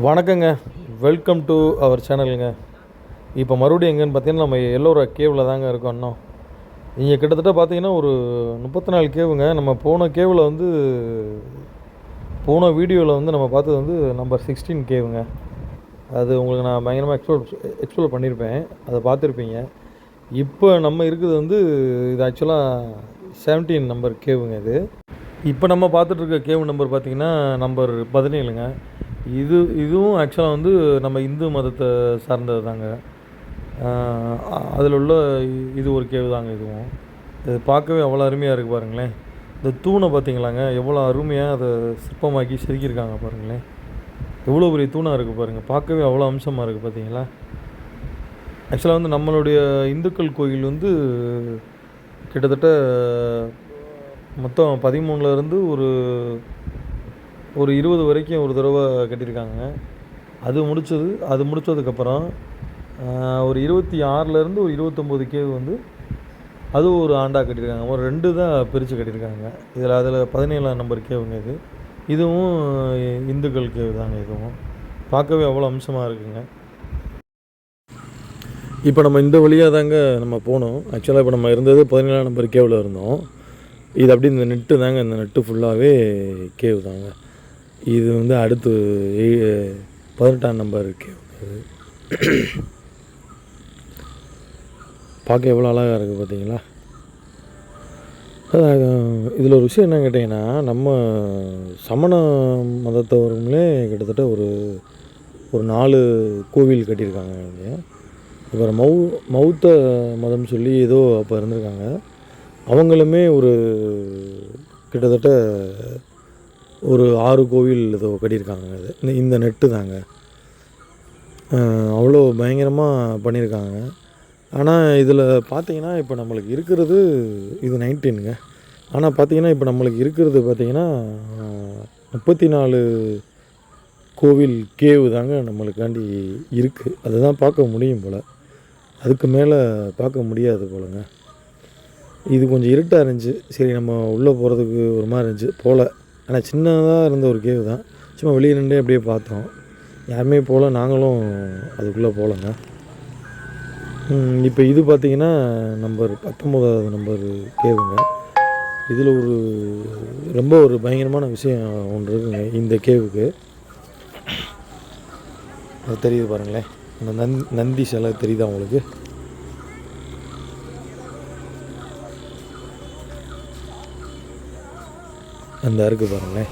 வணக்கங்க. Welcome to our சேனலுங்க. இப்போ மறுபடியும் எங்கேன்னு பார்த்தீங்கன்னா, நம்ம எல்லோரா கேவில் தாங்க இருக்கோம் இன்னும். இங்கே கிட்டத்தட்ட பார்த்தீங்கன்னா, ஒரு 34 கேவுங்க. நம்ம போன கேவில் வந்து போன வீடியோவில் வந்து நம்ம பார்த்தது வந்து நம்பர் 16 கேவுங்க. அது உங்களுக்கு நான் பயங்கரமாக எக்ஸ்ப்ளோர் பண்ணியிருப்பேன். அதை பார்த்துருப்பீங்க. இப்போ நம்ம இருக்கிறது வந்து இது ஆக்சுவலாக 17 நம்பர் கேவுங்க இது. இப்போ நம்ம பார்த்துட்ருக்க கேவு நம்பர் பார்த்திங்கன்னா நம்பர் 17ங்க. இதுவும் ஆக்சுவலாக வந்து நம்ம இந்து மதத்தை சார்ந்தது தாங்க. அதில் உள்ள இது ஒரு கேவு தாங்க இதுவும். இது பார்க்கவே அவ்வளோ அருமையாக இருக்குது பாருங்களேன். இந்த தூணை பார்த்திங்களாங்க, எவ்வளோ அருமையாக அதை சிற்பமாக்கி செதுக்கியிருக்காங்க பாருங்களேன். எவ்வளோ பெரிய தூணாக இருக்குது பாருங்கள். பார்க்கவே அவ்வளோ அம்சமாக இருக்குது பார்த்தீங்களா. ஆக்சுவலாக வந்து நம்மளுடைய இந்துக்கள் கோயில் வந்து கிட்டத்தட்ட மொத்தம் 13லேருந்து ஒரு 20 வரைக்கும் ஒரு தடவை கட்டியிருக்காங்க. அது முடித்ததுக்கப்புறம் ஒரு 26லேருந்து ஒரு 29 கேவு வந்து அது ஒரு ஆண்டாக கட்டியிருக்காங்க. ஒரு 2 தான் பிரித்து கட்டியிருக்காங்க. அதில் 17ஆம் நம்பர் கேவுங்க இது. இதுவும் இந்துக்கள் கேவு தாங்க. இதுவும் பார்க்கவே அவ்வளோ அம்சமாக இருக்குங்க. இப்போ நம்ம இந்த வழியாக தாங்க நம்ம போனோம். ஆக்சுவலாக இப்போ நம்ம இருந்தது 17ஆம் நம்பர் கேவில் இருந்தோம். இது அப்படி இந்த நெட்டு தாங்க. இந்த நெட்டு ஃபுல்லாகவே கேவு தாங்க. இது வந்து அடுத்து 18ஆம் நம்பர் கேவு. பார்க்க எவ்வளோ அழகாக இருக்குது பார்த்தீங்களா. இதில் ஒரு விஷயம் என்ன கேட்டிங்கன்னா, நம்ம சமண மதத்தவர்களே கிட்டத்தட்ட ஒரு 4 கோவில் கட்டியிருக்காங்க இங்கே. இப்போ மௌத்த மதம் சொல்லி ஏதோ அப்போ இருந்திருக்காங்க. அவங்களுமே ஒரு கிட்டத்தட்ட ஒரு 6 கோவில் ஏதோ கட்டியிருக்காங்க. இது இந்த நெட்டு தாங்க. அவ்வளோ பயங்கரமாக பண்ணியிருக்காங்க. ஆனால் இதில் பார்த்திங்கன்னா இப்போ நம்மளுக்கு இருக்கிறது இது 19ங்க. ஆனால் பார்த்திங்கன்னா இப்போ நம்மளுக்கு இருக்கிறது பார்த்திங்கன்னா 34 கோவில் கேவு தாங்க நம்மளுக்காண்டி இருக்குது. அதுதான் பார்க்க முடியும் போல். அதுக்கு மேலே பார்க்க முடியாது போலங்க. இது கொஞ்சம் இருட்டாக இருந்துச்சு. சரி நம்ம உள்ளே போகிறதுக்கு ஒரு மாதிரி இருந்துச்சு போல். ஆனால் சின்னதாக இருந்த ஒரு கேவு தான். சும்மா வெளியே நின்று அப்படியே பார்த்தோம். யாருமே போகல, நாங்களும் அதுக்குள்ளே போகலங்க. இப்போ இது பார்த்திங்கன்னா நம்பர் 19ஆவது நம்பர் கேவுங்க. இதில் ரொம்ப ஒரு பயங்கரமான விஷயம் ஒன்று இருக்குங்க இந்த கேவுக்கு. அது தெரியுது பாருங்களேன். அந்த நந்தி சிலை தெரியுதா உங்களுக்கு? அந்த இருக்குது பாருங்களேன்.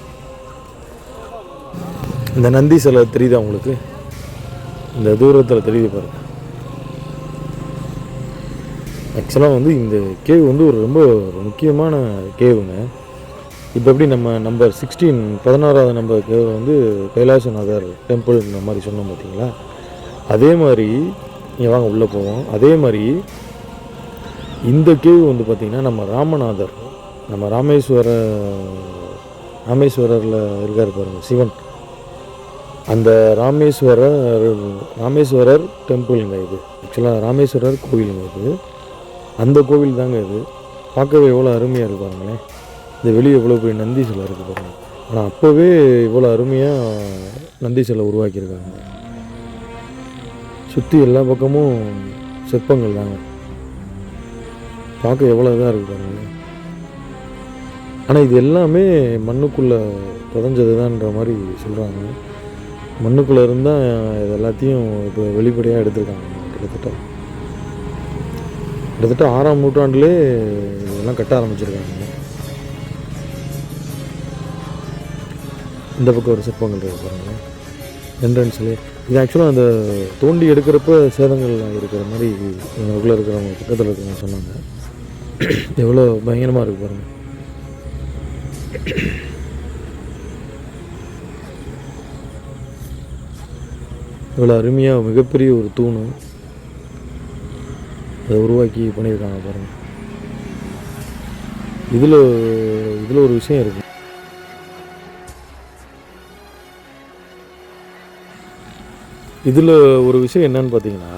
இந்த நந்தி சிலை தெரியுதா உங்களுக்கு? இந்த தூரத்தில் தெரியுது பாருங்கள். ஆக்சுவலாக வந்து இந்த கேவு வந்து ரொம்ப முக்கியமான கேவுங்க. இப்போ எப்படி நம்ம நம்பர் 16 16ஆவது நம்பர் கேவு வந்து கைலாசநாதர் டெம்பிள் இந்த மாதிரி சொன்னோம் பார்த்தீங்களா. அதே மாதிரி இங்கே வாங்க உள்ளே போவோம். அதே மாதிரி இந்த கேவு வந்து பார்த்திங்கன்னா நம்ம ராமநாதர், நம்ம ராமேஸ்வரரில் இருக்கார் பாருங்கள் சிவன். அந்த ராமேஸ்வரர் டெம்பிளுங்க இது. ஆக்சுவலாக ராமேஸ்வரர் கோவிலுங்க இது. அந்த கோவில் தாங்க இது. பார்க்கவே எவ்வளோ அருமையாக இருக்குது பாருங்களேன். இந்த வெளியே எவ்வளோ பெரிய நந்தி சிலை இருக்குது பாருங்கள். ஆனால் அப்போவே இவ்வளோ அருமையாக நந்தி சிலை உருவாக்கியிருக்காங்க. சுற்றி எல்லா பக்கமும் சிற்பங்கள் தாங்க. பார்க்க எவ்வளோ இதாக இருக்குது பாருங்களேன். ஆனால் இது எல்லாமே மண்ணுக்குள்ளே புதஞ்சது தான்ன்ற மாதிரி சொல்கிறாங்க. மண்ணுக்குள்ளே இருந்தால் இது எல்லாத்தையும் இப்போ வெளிப்படையாக எடுத்திருக்காங்க. கிட்டத்தட்ட 6ஆம் நூற்றாண்டுலே இதெல்லாம் கட்ட ஆரம்பிச்சிருக்காங்க. இந்த பக்கம் ஒரு சிற்பங்கள் இருக்குது பாருங்கள் என்ட்ரன்ஸ்லேயே. இது ஆக்சுவலாக அந்த தோண்டி எடுக்கிறப்ப சேதங்கள் இருக்கிற மாதிரி உள்ளே இருக்கிறவங்க பக்கத்தில் இருக்கிறவங்க சொன்னாங்க. எவ்வளோ பயங்கரமாக இருக்குது பாருங்கள். இவ்வளோ அருமையாக மிகப்பெரிய ஒரு தூணு அதை உருவாக்கி பண்ணியிருக்காங்க பாருங்கள். இதில் ஒரு விஷயம் இருக்குது. இதில் ஒரு விஷயம் என்னன்னு பார்த்தீங்கன்னா,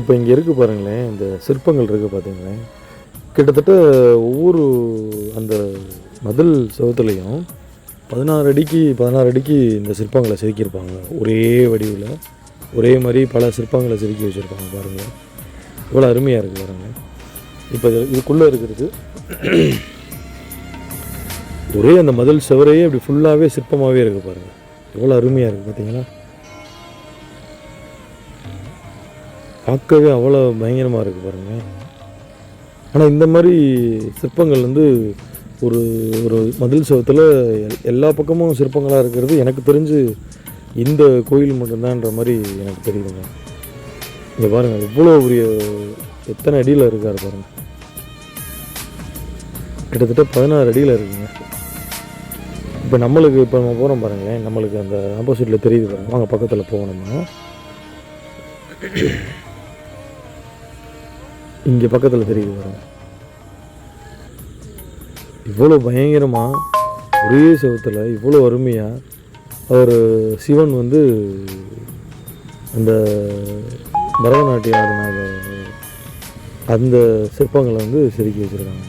இப்போ இங்கே இருக்குது பாருங்களேன், இந்த சிற்பங்கள் இருக்குது பார்த்தீங்களேன். கிட்டத்தட்ட ஒவ்வொரு அந்த மதில் செவத்துலேயும் 16 அடிக்கு இந்த சிற்பங்களை செதுக்கியிருப்பாங்க. ஒரே வடிவில் ஒரே மாதிரி பல சிற்பங்களை செதுக்கி வச்சுருப்பாங்க பாருங்கள். இவ்வளோ அருமையாக இருக்குது பாருங்கள். இப்போ இதுக்குள்ளே இருக்கிறது ஒரே அந்த மதில் சுவரையே இப்படி ஃபுல்லாகவே சிற்பமாகவே இருக்குது பாருங்கள். எவ்வளோ அருமையாக இருக்குது பார்த்தீங்களா? பார்க்கவே அவ்வளோ பயங்கரமாக இருக்குது பாருங்கள். ஆனால் இந்த மாதிரி சிற்பங்கள் வந்து ஒரு ஒரு மதில் சுவத்தில் எல்லா பக்கமும் சிற்பங்களாக இருக்கிறது எனக்கு தெரிஞ்சு இந்த கோயில் மட்டும்தான்ற மாதிரி எனக்கு தெரியுதுங்க. இங்கே பாருங்கள் இவ்வளோ பெரிய எத்தனை அடியில் இருக்கார் பாருங்கள். கிட்டத்தட்ட 16 அடியில் இருக்குங்க. இப்போ நம்ம போகிறோம் பாருங்களேன், நம்மளுக்கு அந்த ஆப்போசிட்டில் தெரியுது பாருங்கள். வாங்க பக்கத்தில் போகணும்னா இங்கே பக்கத்தில் தெரியுது பாருங்கள். இவ்வளோ பயங்கரமாக ஒரே செவத்தில் இவ்வளோ அருமையாக அவர் சிவன் வந்து அந்த பரதநாட்டியம் ஆடின அந்த சிற்பங்களை வந்து செதுக்கி வச்சுருக்காங்க.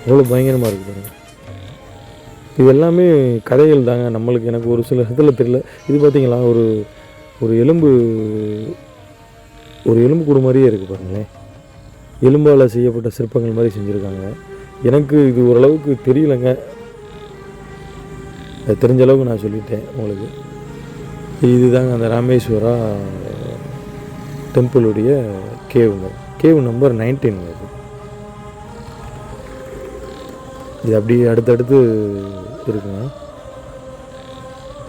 அவ்வளோ பயங்கரமாக இருக்குது பாருங்கள். இது எல்லாமே கதைகள் தாங்க. நம்மளுக்கு எனக்கு ஒரு சில இடத்துல தெரியல. இது பார்த்திங்களா, ஒரு எலும்பு கூடு மாதிரியே இருக்குது பாருங்களேன். எலும்பால் செய்யப்பட்ட சிற்பங்கள் மாதிரி செஞ்சுருக்காங்க. எனக்கு இது ஓரளவுக்கு தெரியலைங்க. அது தெரிஞ்ச அளவுக்கு நான் சொல்லிட்டேன் உங்களுக்கு. இதுதாங்க அந்த ராமேஸ்வரா டெம்பிளுடைய கேவ் நம்பர் 19. இது அப்படியே அடுத்தடுத்து இருக்குங்க.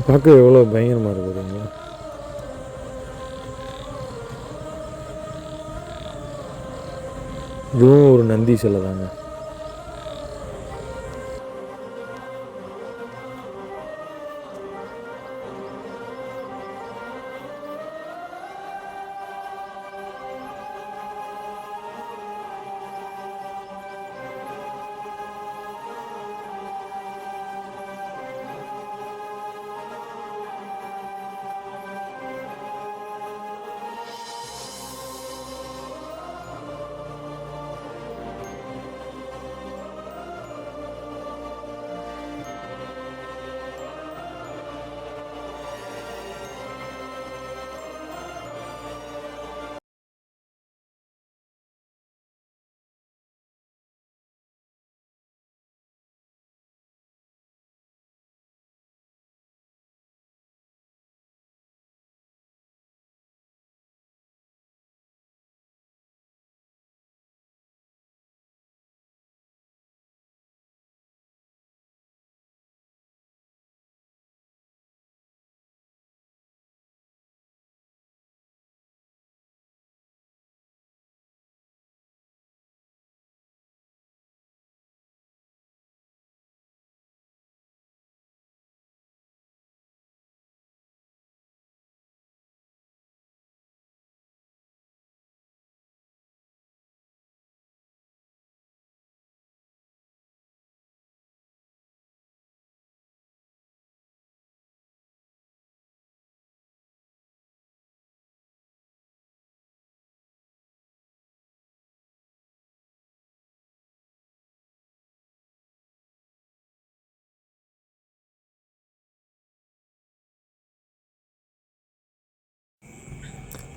பார்க்க எவ்வளோ பயங்கரமாக இருக்குதுங்களா? இதுவும் ஒரு நந்தி சிலை தாங்க.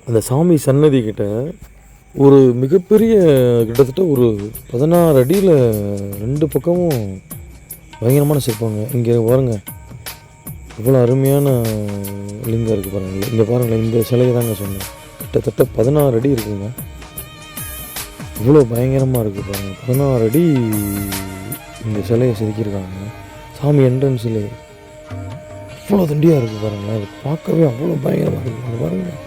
அந்த சாமி சன்னதி கிட்ட ஒரு மிகப்பெரிய கிட்டத்தட்ட ஒரு 16 அடியில் 2 பக்கமும் பயங்கரமான சிற்பங்க. இங்கே பாருங்க இவ்வளோ அருமையான லிங்கம் இருக்குது பாருங்கள். இங்கே பாருங்களேன், இந்த சிலையை தாங்க சொன்னேன். கிட்டத்தட்ட 16 அடி இருக்குங்க. இவ்வளோ பயங்கரமாக இருக்குது பாருங்கள். 16 அடி இந்த சிலையை செதுக்கியிருக்காங்க. சாமி என்ட்ரன்ஸ் சிலை அவ்வளோ தண்டியாக இருக்குது பாருங்களேன். அது பார்க்கவே அவ்வளோ பயங்கரமாக இருக்குது பாருங்கள்.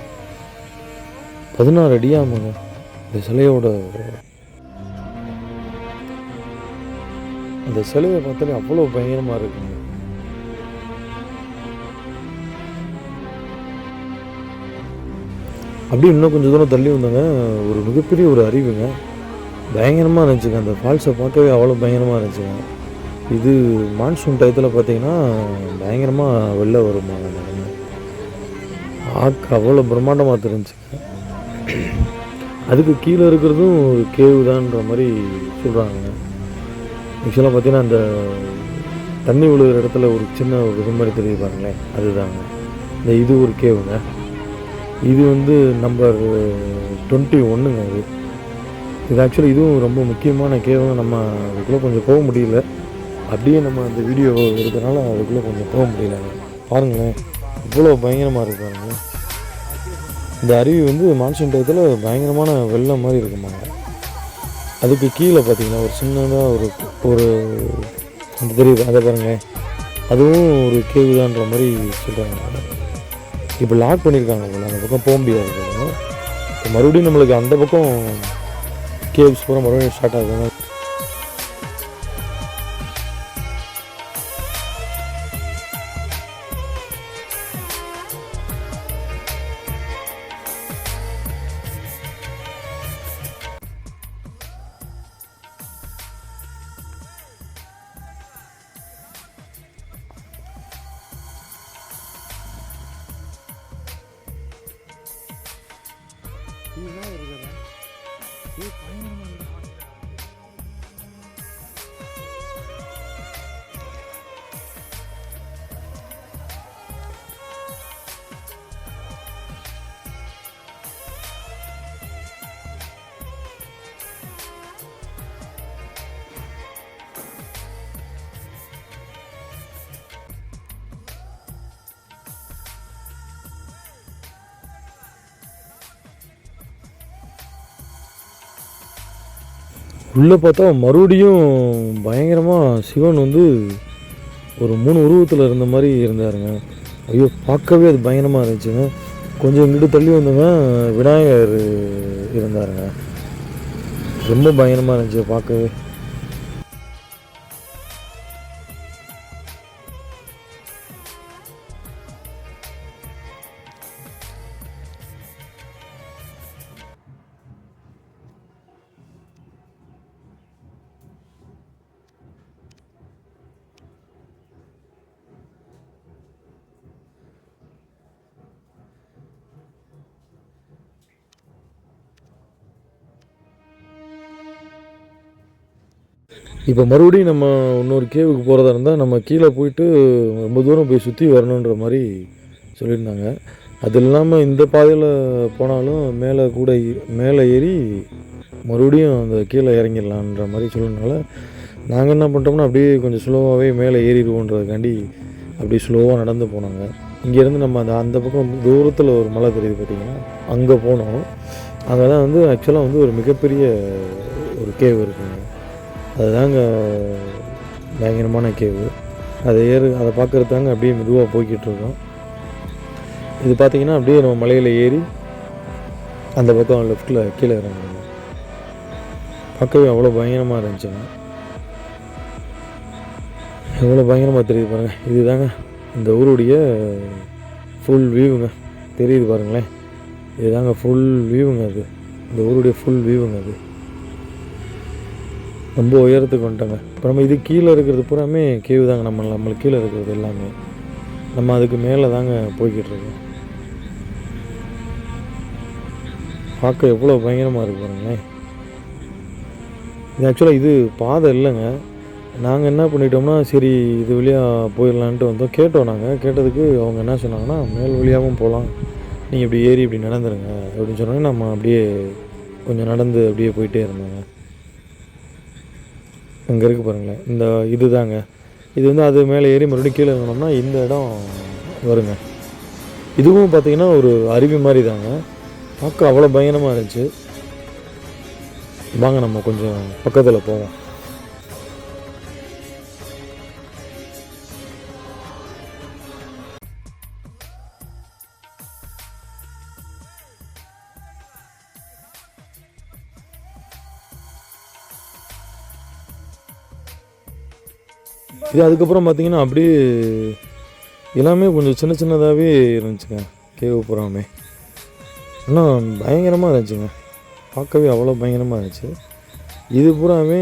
16 அடியாமங்க இந்த சிலையோட. அந்த சிலையை பார்த்தாலே அவ்வளோ பயங்கரமாக இருக்குங்க. அப்படியே இன்னும் கொஞ்சம் தூரம் தள்ளி வந்தாங்க, ஒரு மிகப்பெரிய ஒரு அருவிங்க. பயங்கரமாக இருந்துச்சுங்க. அந்த ஃபால்ஸை பார்க்கவே அவ்வளோ பயங்கரமாக இருந்துச்சுங்க. இது மான்சூன் டயத்தில் பார்த்தீங்கன்னா பயங்கரமாக வெளில வருமா பார்க்க அவ்வளோ பிரம்மாண்டமாக தெரிஞ்சுங்க. அதுக்கு கீழே இருக்கிறதும் ஒரு கேவு தான்ற மாதிரி சொல்கிறாங்க. ஆக்சுவலாக பார்த்தீங்கன்னா அந்த தண்ணி விழுகிற இடத்துல ஒரு சின்ன ஒரு இது மாதிரி தெரியுது பாருங்களேன், அதுதாங்க இது ஒரு கேவுங்க. இது வந்து நம்பர் 21ங்க. இது ஆக்சுவலி இதுவும் ரொம்ப முக்கியமான கேவுங்க. நம்ம அதுக்குள்ளே கொஞ்சம் போக முடியல, அப்படியே நம்ம அந்த வீடியோ இருக்கிறதுனால அதுக்குள்ளே கொஞ்சம் போக முடியலங்க. பாருங்களேன் இவ்வளோ பயங்கரமாக இருக்குது பாருங்கள். இந்த அருவி வந்து மான்சூன் டயத்தில் பயங்கரமான வெள்ளம் மாதிரி இருக்குமாங்க. அதுக்கு கீழே பார்த்தீங்கன்னா ஒரு சின்னதாக ஒரு அந்த தெரியுது, அதை பாருங்களேன், அதுவும் ஒரு கேவு தான்ற மாதிரி சொல்கிறாங்க. இப்போ லாக் பண்ணியிருக்காங்க போல, அந்த பக்கம் போக முடியாது போல. இப்போ மறுபடியும் நம்மளுக்கு அந்த பக்கம் கேவ்ஸ் பூரா மறுபடியும் ஸ்டார்ட் ஆகுது. உள்ளே பார்த்தா மறுபடியும் பயங்கரமாக சிவன் வந்து ஒரு 3 உருவத்தில் இருந்த மாதிரி இருந்தாருங்க. ஐயோ பார்க்கவே அது பயங்கரமாக இருந்துச்சுங்க. கொஞ்சம் இங்கிட்டு தள்ளி வந்தவங்க விநாயகர் இருந்தாருங்க. ரொம்ப பயங்கரமாக இருந்துச்சு பார்க்கவே. இப்போ மறுபடியும் நம்ம இன்னொரு கேவுக்கு போகிறதா இருந்தால் நம்ம கீழே போயிட்டு ரொம்ப தூரம் போய் சுற்றி வரணுன்ற மாதிரி சொல்லியிருந்தாங்க. அது இல்லாமல் இந்த பாதையில் போனாலும் மேலே ஏறி மறுபடியும் அந்த கீழே இறங்கிடலான்ற மாதிரி சொல்லினால நாங்கள் என்ன பண்ணிட்டோம்னா அப்படியே கொஞ்சம் ஸ்லோவாகவே மேலே ஏறிடுவோன்றதுக்காண்டி அப்படியே ஸ்லோவாக நடந்து போனாங்க. இங்கேருந்து நம்ம அந்த பக்கம் தூரத்தில் ஒரு மலை தெரியுது பார்த்திங்கன்னா, அங்கே போனோம். அங்கே தான் வந்து ஆக்சுவலாக வந்து ஒரு மிகப்பெரிய ஒரு கேவ் இருக்குங்க. அதுதாங்க பயங்கரமான கேவு. அதை பார்க்குறதாங்க அப்படியே மெதுவாக போய்கிட்டுருக்கோம். இது பார்த்திங்கன்னா அப்படியே நம்ம மலையில் ஏறி அந்த பக்கம் லெஃப்ட்டில் கீழே இறங்கணும். பார்க்கவே அவ்வளோ பயங்கரமாக இருந்துச்சுங்க. எவ்வளோ பயங்கரமாக தெரியுது பாருங்கள். இதுதாங்க இந்த ஊருடைய ஃபுல் வியூவுங்க. தெரியுது பாருங்களேன், இதுதாங்க ஃபுல் வியூவுங்க. அது இந்த ஊருடைய ஃபுல் வியூவுங்க. அது ரொம்ப உயரத்துக்கு வந்துட்டாங்க. இப்போ நம்ம இது கீழே இருக்கிறது பூராமே கேவு தாங்க. நம்மளுக்கு கீழே இருக்கிறது எல்லாமே நம்ம அதுக்கு மேலே தாங்க போய்கிட்டு இருக்கோம். பார்க்க எவ்வளோ பயங்கரமாக இருக்கு பாருங்களேன். இது ஆக்சுவலாக இது பாதை இல்லைங்க. நாங்கள் என்ன பண்ணிட்டோம்னா சரி இது வழியாக போயிடலான்ட்டு வந்தோம். நாங்கள் கேட்டதுக்கு அவங்க என்ன சொன்னாங்கன்னா மேல் வழியாகவும் போகலாம், நீங்கள் இப்படி ஏறி இப்படி நடந்துருங்க அப்படின்னு சொன்னாங்க. நம்ம அப்படியே கொஞ்சம் நடந்து அப்படியே போயிட்டே இருந்தாங்க. அங்கே இருக்குது பாருங்களேன், இந்த இது தாங்க. இது வந்து அது மேலே ஏறி மறுபடியும் கீழே இறங்கினோம்னா இந்த இடம் வருங்க. இதுவும் பார்த்திங்கன்னா ஒரு அருவி மாதிரி தாங்க. பார்க்க அவ்வளோ பயங்கரமாக இருந்துச்சு. வாங்க நம்ம கொஞ்சம் பக்கத்தில் போவோம். இது அதுக்கப்புறம் பார்த்திங்கன்னா அப்படியே எல்லாமே கொஞ்சம் சின்ன சின்னதாகவே இருந்துச்சுங்க கேவு பூராமே. ஆனால் பயங்கரமாக இருந்துச்சுங்க, பார்க்கவே அவ்வளோ பயங்கரமாக இருந்துச்சு. இது பூராமே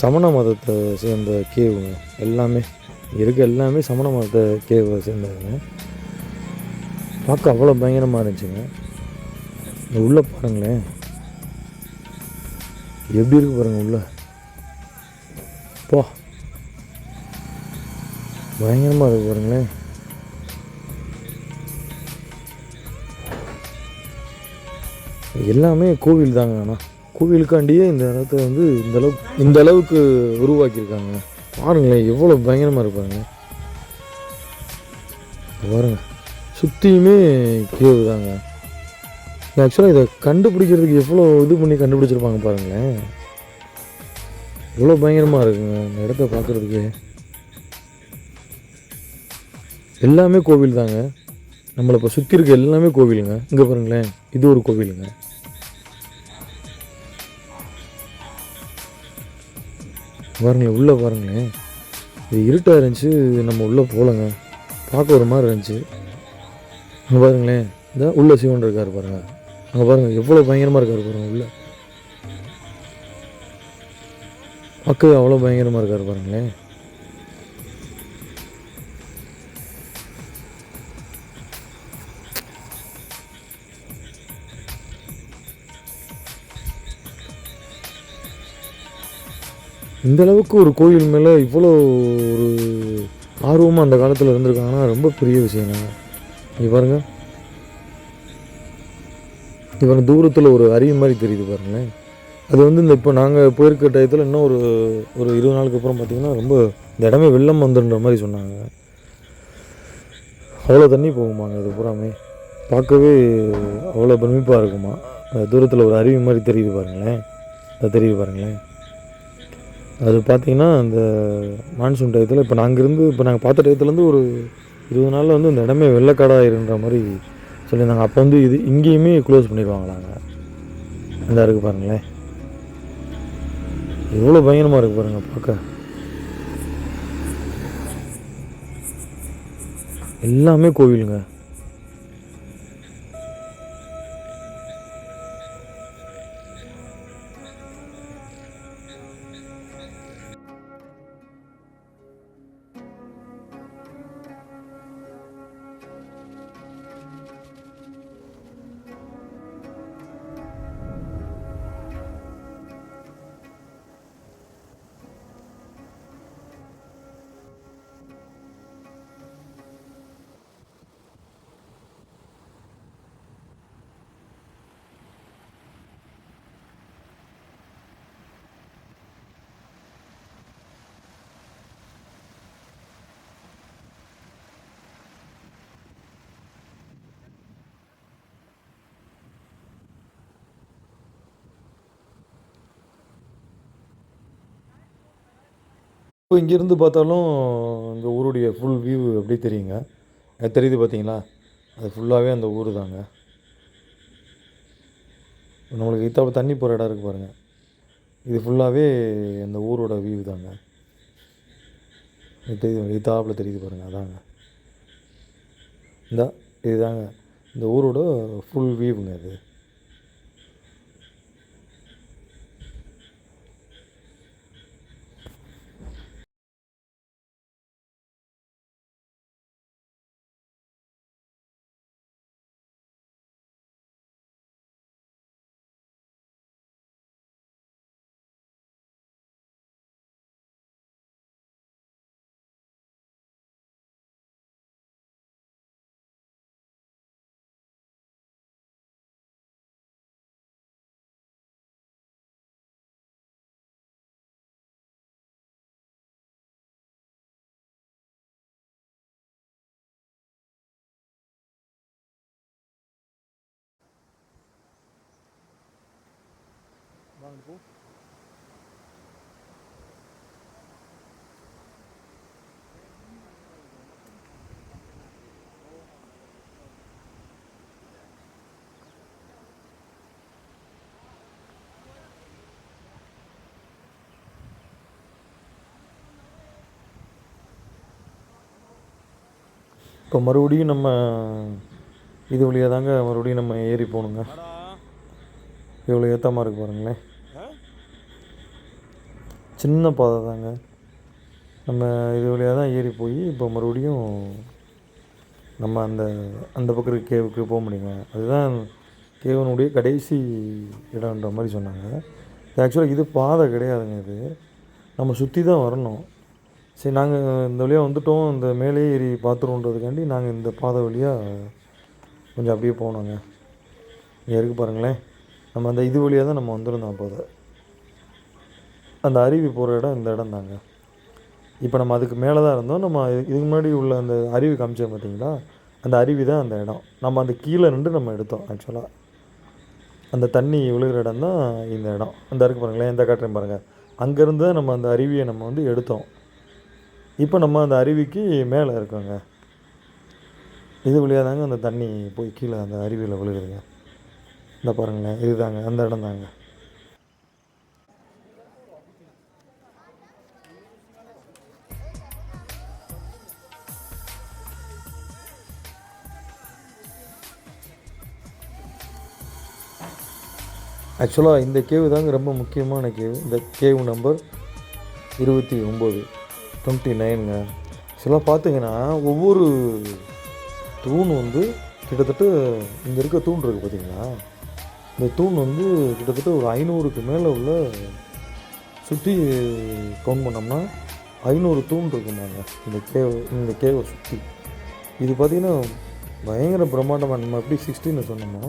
சமண மதத்தை சேர்ந்த கேவுங்க. எல்லாமே எல்லாமே சமண மதத்தை கேவை சேர்ந்ததுங்க. பார்க்க அவ்வளோ பயங்கரமாக இருந்துச்சுங்க. உள்ளே பாருங்களேன், எப்படி இருக்கு பாருங்கள் உள்ள. போ, பயங்கரமாக இருக்குது பாருங்களேன். எல்லாமே கோவில் தாங்க. ஆனால் கோவிலுக்காண்டியே இந்த இடத்த வந்து இந்த அளவுக்கு உருவாக்கியிருக்காங்க. பாருங்களேன் எவ்வளோ பயங்கரமாக இருப்பாருங்க. பாருங்க சுற்றியுமே கேவு தாங்க. ஆக்சுவலாக இதை கண்டுபிடிக்கிறதுக்கு எவ்வளோ இது பண்ணி கண்டுபிடிச்சிருப்பாங்க பாருங்களேன். எவ்வளோ பயங்கரமாக இருக்குங்க இந்த இடத்த பார்க்குறதுக்கு. எல்லாமே கோவில் தாங்க. நம்மளை இப்போ சுற்றி இருக்க எல்லாமே கோவிலுங்க. இங்கே பாருங்களேன், இது ஒரு கோவிலுங்க. பாருங்களேன் உள்ளே பாருங்களேன். இது இருட்டாக இருந்துச்சு, நம்ம உள்ளே போகலங்க. பார்க்க ஒரு மாதிரி இருந்துச்சு. அங்கே பாருங்களேன், இந்த உள்ள சிவன் இருக்கார் பாருங்கள். அங்கே பாருங்கள் எவ்வளோ பயங்கரமாக இருக்கார் பாருங்கள். உள்ள பார்க்கவே அவ்வளோ பயங்கரமாக இருக்கார் பாருங்களேன். இந்த அளவுக்கு ஒரு கோயில் மேலே இவ்வளோ ஒரு ஆர்வமாக அந்த காலத்தில் இருந்திருக்காங்கன்னா ரொம்ப பெரிய விஷயங்க. இங்கே பாருங்கள், இவங்க தூரத்தில் ஒரு அருவி மாதிரி தெரியுது பாருங்களேன். அது வந்து இந்த இப்போ நாங்கள் போயிருக்க டயத்தில் இன்னும் ஒரு 20 நாளுக்கு அப்புறம் பார்த்திங்கன்னா ரொம்ப இந்த இடமே வெள்ளம் வந்துன்ற மாதிரி சொன்னாங்க. அவ்வளோ தண்ணி போகுமாங்க அது பூராமே. பார்க்கவே அவ்வளோ பிரமிப்பாக இருக்குமா. தூரத்தில் ஒரு அருவி மாதிரி தெரியுது பாருங்களேன். அது தெரியுது பாருங்களேன். அது பார்த்திங்கன்னா அந்த மான்சூன் டயத்தில் இப்போ நாங்கள் பார்த்த டயத்துலேருந்து ஒரு 20 நாளில் வந்து இந்த இடமே வெள்ளக்காடாயிருன்ற மாதிரி சொல்லியிருந்தாங்க. அப்போ வந்து இது இங்கேயுமே க்ளோஸ் பண்ணிடுவாங்களாங்க. அந்த இருக்குது பாருங்களேன், எவ்வளோ பயங்கரமாக இருக்குது பாருங்கள் பார்க்க. எல்லாமே கோவிலுங்க. இப்போ இங்கேருந்து பார்த்தாலும் இந்த ஊருடைய ஃபுல் வியூ அப்படியே தெரியுங்க. அது தெரியுது பார்த்தீங்களா, அது ஃபுல்லாகவே அந்த ஊர் தாங்க. நம்மளுக்கு இத்தாப்புல தண்ணி போகிற இடம் இருக்குது பாருங்கள், இது ஃபுல்லாகவே அந்த ஊரோட வியூ தாங்க. இது தெரியுது, இத்தாப்புல தெரியுது பாருங்கள், அதாங்க இந்த இதுதாங்க இந்த ஊரோட ஃபுல் வியூங்க அது. வாங்க. இப்போ மறுபடியும் நம்ம இது வழியாக தாங்க மறுபடியும் நம்ம ஏறி போகணுங்க. எவ்வளோ ஏற்றமாக இருக்குது பாருங்களேன். சின்ன பாதை தாங்க. நம்ம இது வழியாக தான் ஏறி போய் இப்போ மறுபடியும் நம்ம அந்த பக்கம் கேவுக்கு போக முடியுங்க. அதுதான் கேவனுடைய கடைசி இடம்ன்ற மாதிரி சொன்னாங்க. ஆக்சுவலாக இது பாதை கிடையாதுங்க. இது நம்ம சுற்றி தான் வரணும். சரி, நாங்கள் இந்த வழியாக வந்துவிட்டோம், இந்த மேலே ஏறி பார்த்துருவோன்றதுக்காண்டி நாங்கள் இந்த பாதை வழியாக கொஞ்சம் அப்படியே போனோங்க. இங்கே இருக்குது பாருங்களேன், நம்ம அந்த இது வழியாக தான் நம்ம வந்திருந்தோம். அப்போது அந்த அருவி போகிற இடம் இந்த இடம் தாங்க. இப்போ நம்ம அதுக்கு மேலே தான் இருந்தோம். நம்ம இதுக்கு முன்னாடி உள்ள அந்த அருவி காமிச்சோம் பார்த்தீங்களா, அந்த அருவி தான் அந்த இடம். நம்ம அந்த கீழே நின்று நம்ம எடுத்தோம். ஆக்சுவலாக அந்த தண்ணி விழுகிற இடம் தான் இந்த இடம். அந்த இருக்குது பாருங்களேன், இந்த காட்டுறேன் பாருங்கள். அங்கேருந்து தான் நம்ம அந்த அருவியை நம்ம வந்து எடுத்தோம். இப்போ நம்ம அந்த அருவிக்கு மேலே இருக்கோங்க. இது வழியாக தாங்க அந்த தண்ணி போய் கீழே அந்த அருவியில் விழுகுதுங்க. இந்த பாருங்களேன், இது தாங்க அந்த இடம் தாங்க. ஆக்சுவலாக இந்த கேவு தாங்க ரொம்ப முக்கியமான கேவு. இந்த கேவு நம்பர் 29, 29ங்க. ஆக்சுவலாக பார்த்தீங்கன்னா ஒவ்வொரு தூண் வந்து கிட்டத்தட்ட இங்கே இருக்க தூண் இருக்குது பார்த்தீங்களா, இந்த தூண் வந்து கிட்டத்தட்ட ஒரு 500க்கு மேலே உள்ள சுற்றி கவுண்ட் பண்ணோம்னா 500 தூண் இருக்குமாங்க இந்த கேவை சுற்றி. இது பார்த்திங்கன்னா பயங்கர பிரம்மாண்டமாக, நம்ம எப்படி 16 சொன்னோமோ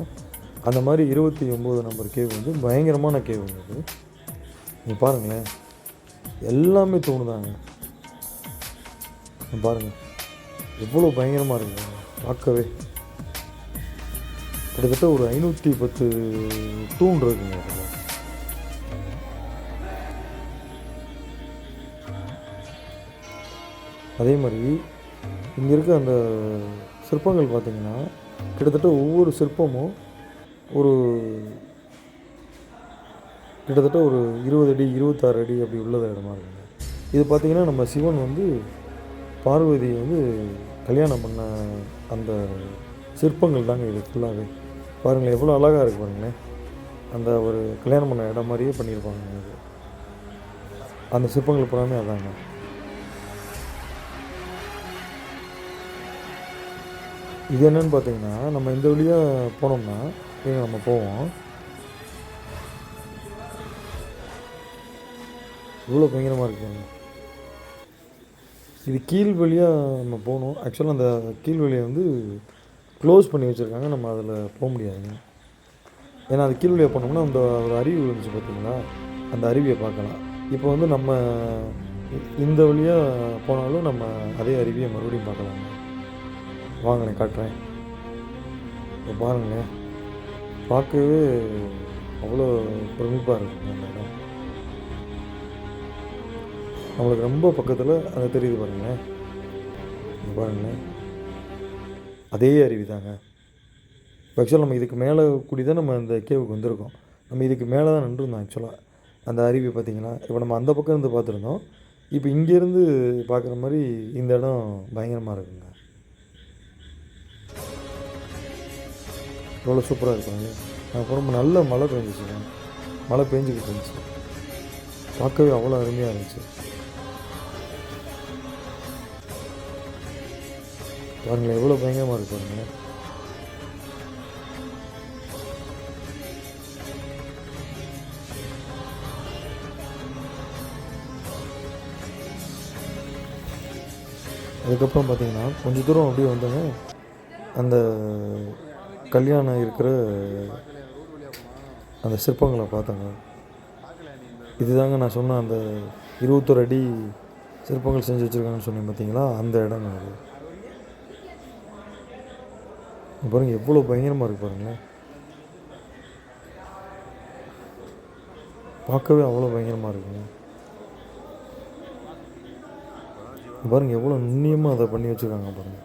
அந்த மாதிரி 29 நம்பர் கேவ் வந்து பயங்கரமான கேவுங்க. இது நீங்கள் பாருங்களேன், எல்லாமே தூணுதாங்க. பாருங்கள் எவ்வளோ பயங்கரமாக இருக்குங்க பார்க்கவே. கிட்டத்தட்ட ஒரு 510 தூண் இருக்குங்க அதில். அதே மாதிரி இங்கே இருக்க அந்த சிற்பங்கள் பார்த்திங்கன்னா கிட்டத்தட்ட ஒவ்வொரு சிற்பமும் கிட்டத்தட்ட ஒரு 20 அடி 26 அடி அப்படி உள்ளத இடமா இருக்குங்க. இது பார்த்திங்கன்னா நம்ம சிவன் வந்து பார்வதியை வந்து கல்யாணம் பண்ண அந்த சிற்பங்கள் தாங்க இது ஃபுல்லாகவே. பாருங்களேன் எவ்வளோ அழகாக இருக்குது பாருங்களேன். அந்த ஒரு கல்யாணம் பண்ண இடம் மாதிரியே பண்ணியிருப்பாங்க. இது அந்த சிற்பங்கள் புறாமே அதாங்க. இது என்னென்னு பார்த்தீங்கன்னா, நம்ம இந்த வழியாக போனோம்னா நம்ம போவோம். இவ்வளோ பயங்கரமாக இருக்குங்க. இது கீழ் வழியாக நம்ம போகணும். ஆக்சுவலாக அந்த கீழ் வழியை வந்து க்ளோஸ் பண்ணி வச்சுருக்காங்க, நம்ம அதில் போக முடியாதுங்க. ஏன்னா அது கீழ் வழியாக போனோம்னா அந்த ஒரு அருவி இருந்துச்சு பார்த்தீங்களா, அந்த அருவியை பார்க்கலாம். இப்போ வந்து நம்ம இந்த வழியாக போனாலும் நம்ம அதே அருவியை மறுபடியும் பார்க்கலாங்க. வாங்களேன் காட்டுறேன். இப்போ பாருங்களேன், பார்க்கவே அவ்வளோ பிரமிப்பாக இருக்குங்க அந்த இடம். நம்மளுக்கு ரொம்ப பக்கத்தில் அது தெரியுது பாருங்களேன். பாருங்களேன் அதே அருவி தாங்க. ஆக்சுவலாக நம்ம இதுக்கு மேலே கூடி தான் நம்ம அந்த கேவுக்கு வந்திருக்கோம். நம்ம இதுக்கு மேலே தான் நின்றுருந்தோம். ஆக்சுவலாக அந்த அருவி பார்த்திங்கன்னா, இப்போ நம்ம அந்த பக்கம் இருந்து பார்த்துருந்தோம். இப்போ இங்கேருந்து பார்க்குற மாதிரி இந்த இடம் பயங்கரமாக இருக்குங்க. எவ்வளோ சூப்பராக இருப்பாங்க. அப்புறம் ரொம்ப நல்ல மழை பெஞ்சிச்சுங்க. மழை பெஞ்சிக்கிட்டு இருந்துச்சு. பார்க்கவே அவ்வளோ அருமையாக இருந்துச்சு. பாருங்களேன் எவ்வளோ பயங்கரமாக இருக்கு பாருங்களேன். அதுக்கப்புறம் பார்த்தீங்கன்னா கொஞ்சம் தூரம் அப்படியே வந்தாங்க, அந்த கல்யாணம் இருக்கிற அந்த சிற்பங்களை பார்த்தாங்க. இதுதாங்க நான் சொன்ன அந்த 21 அடி சிற்பங்கள் செஞ்சு வச்சுருக்காங்கன்னு சொன்னேன் பார்த்தீங்களா, அந்த இடங்க அது. பாருங்கள் எவ்வளோ பயங்கரமாக இருக்குது பாருங்களேன். பார்க்கவே அவ்வளோ பயங்கரமாக இருக்குங்க. பாருங்கள் எவ்வளோ நுண்ணியமாக அதை பண்ணி வச்சுருக்காங்க பாருங்கள்.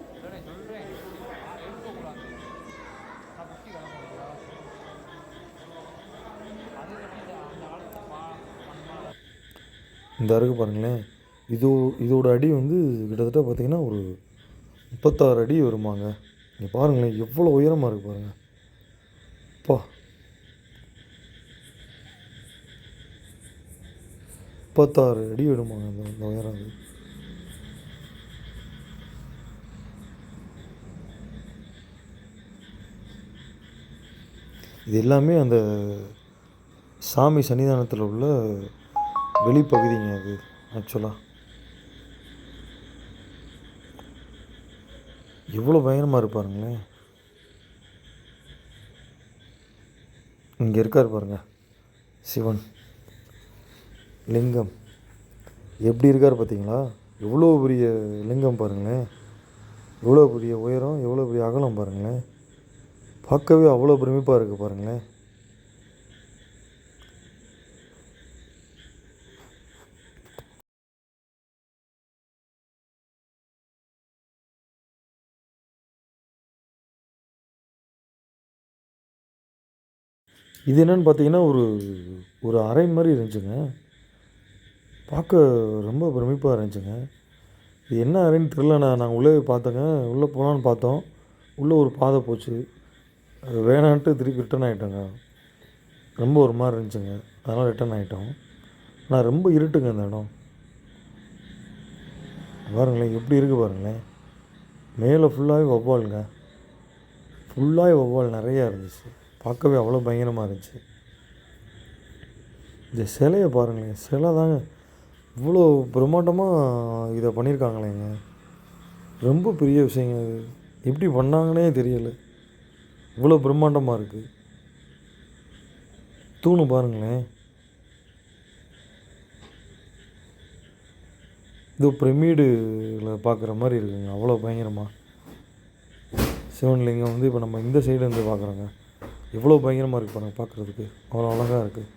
இந்த அருகு பாருங்களேன், இதோட அடி வந்து கிட்டத்தட்ட பார்த்திங்கன்னா ஒரு 36 அடி வருமாங்க. நீங்கள் பாருங்களேன் எவ்வளோ உயரமாக இருக்குது பாருங்கள். அப்பா 36 அடி வருமாங்க அந்த உயரம். அது இது எல்லாமே அந்த சாமி சன்னிதானத்தில் உள்ள வெளிப்பகுதிங்க அது. ஆக்சுவலாக எவ்வளோ பயங்கரமாக இருப்பாருங்களேன். இங்கே இருக்கார் பாருங்கள் சிவன் லிங்கம் எப்படி இருக்கார் பார்த்தீங்களா? எவ்வளோ பெரிய லிங்கம் பாருங்களேன், எவ்வளோ பெரிய உயரம், எவ்வளோ பெரிய அகலம் பாருங்களேன். பார்க்கவே அவ்வளோ பிரமிப்பாக இருக்குது பாருங்களேன். இது என்னென்னு பார்த்தீங்கன்னா ஒரு ஒரு அறை மாதிரி இருந்துச்சுங்க. பார்க்க ரொம்ப பிரமிப்பாக இருந்துச்சுங்க. இது என்ன அறைன்னு தெரில. நாங்கள் உள்ளே பார்த்தோங்க. உள்ளே போகலான்னு பார்த்தோம். உள்ளே ஒரு பாதை போச்சு. அது வேணான்ட்டு திருப்பி ரிட்டன் ஆகிட்டோங்க. ரொம்ப ஒரு மாதிரி இருந்துச்சுங்க, அதனால் ரிட்டன் ஆகிட்டோம். ஆனால் ரொம்ப இருட்டுங்க அந்த இடம். பாருங்களேன் எப்படி இருக்குது பாருங்களேன். மேலே ஃபுல்லாகவே வௌவாலுங்க, ஃபுல்லாகவே வௌவால் நிறையா இருந்துச்சு. பார்க்கவே அவ்வளோ பயங்கரமாக இருந்துச்சு. இந்த சிலையை பாருங்களேன், சிலை தாங்க இவ்வளோ பிரம்மாண்டமாக இதை பண்ணியிருக்காங்களேங்க. ரொம்ப பெரிய விஷயங்க அது. எப்படி பண்ணாங்கன்னே தெரியலை, இவ்வளோ பிரம்மாண்டமாக இருக்குது. தூணு பாருங்களேன், இது பிரமிடில் பார்க்குற மாதிரி இருக்குங்க, அவ்வளோ பயங்கரமாக. சிவன்லிங்கம் வந்து இப்போ நம்ம இந்த சைடு இருந்து பார்க்குறோங்க. எவ்வளோ பயங்கரமாக இருக்குது பாருங்கள், பார்க்குறதுக்கு அவ்வளோ அழகாக இருக்குது.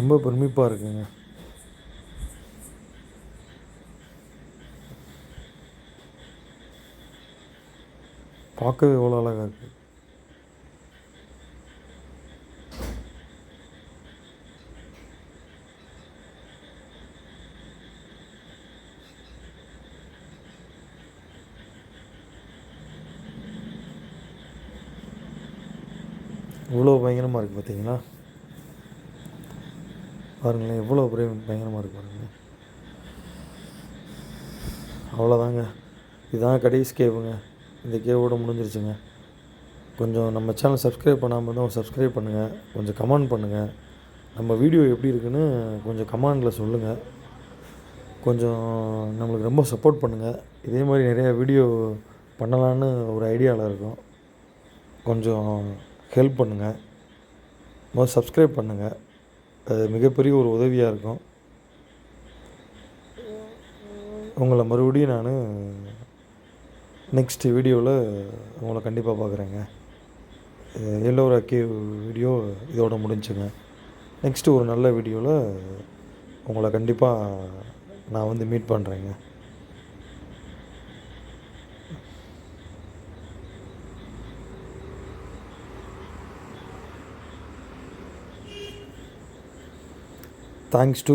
ரொம்ப பிரமிப்பாக இருக்குங்க. பார்க்கவே எவ்வளோ அழகாக இருக்குது. இவ்வளோ பயங்கரமாக இருக்குது பார்த்தீங்களா? பாருங்களேன் எவ்வளோ பயங்கரமாக இருக்குது பாருங்களேன். அவ்வளோதாங்க, இதுதான் கடைசி கேவுங்க. இந்த கேவோட முடிஞ்சிருச்சுங்க. கொஞ்சம் நம்ம சேனல் சப்ஸ்கிரைப் பண்ணாமல் இருந்தால் சப்ஸ்கிரைப் பண்ணுங்கள், கொஞ்சம் கமெண்ட் பண்ணுங்கள். நம்ம வீடியோ எப்படி இருக்குன்னு கொஞ்சம் கமெண்டில் சொல்லுங்கள். கொஞ்சம் நம்மளுக்கு ரொம்ப சப்போர்ட் பண்ணுங்கள். இதே மாதிரி நிறையா வீடியோ பண்ணலான்னு ஒரு ஐடியாவில் இருக்கோம். கொஞ்சம் ஹெல்ப் பண்ணுங்கள். முதல்ல சப்ஸ்கிரைப் பண்ணுங்கள், அது மிகப்பெரிய ஒரு உதவியாக இருக்கும். உங்களை மறுபடியும் நான் நெக்ஸ்ட் வீடியோவில் உங்களை கண்டிப்பாக பார்க்குறேங்க. எல்லோரா கேவ் வீடியோ இதோட முடிஞ்சுங்க. நெக்ஸ்ட்டு ஒரு நல்ல வீடியோவில் உங்களை கண்டிப்பாக நான் வந்து மீட் பண்ணுறேங்க. Thanks to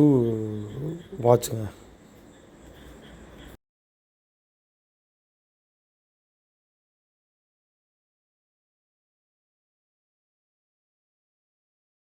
வாட்சுங்க.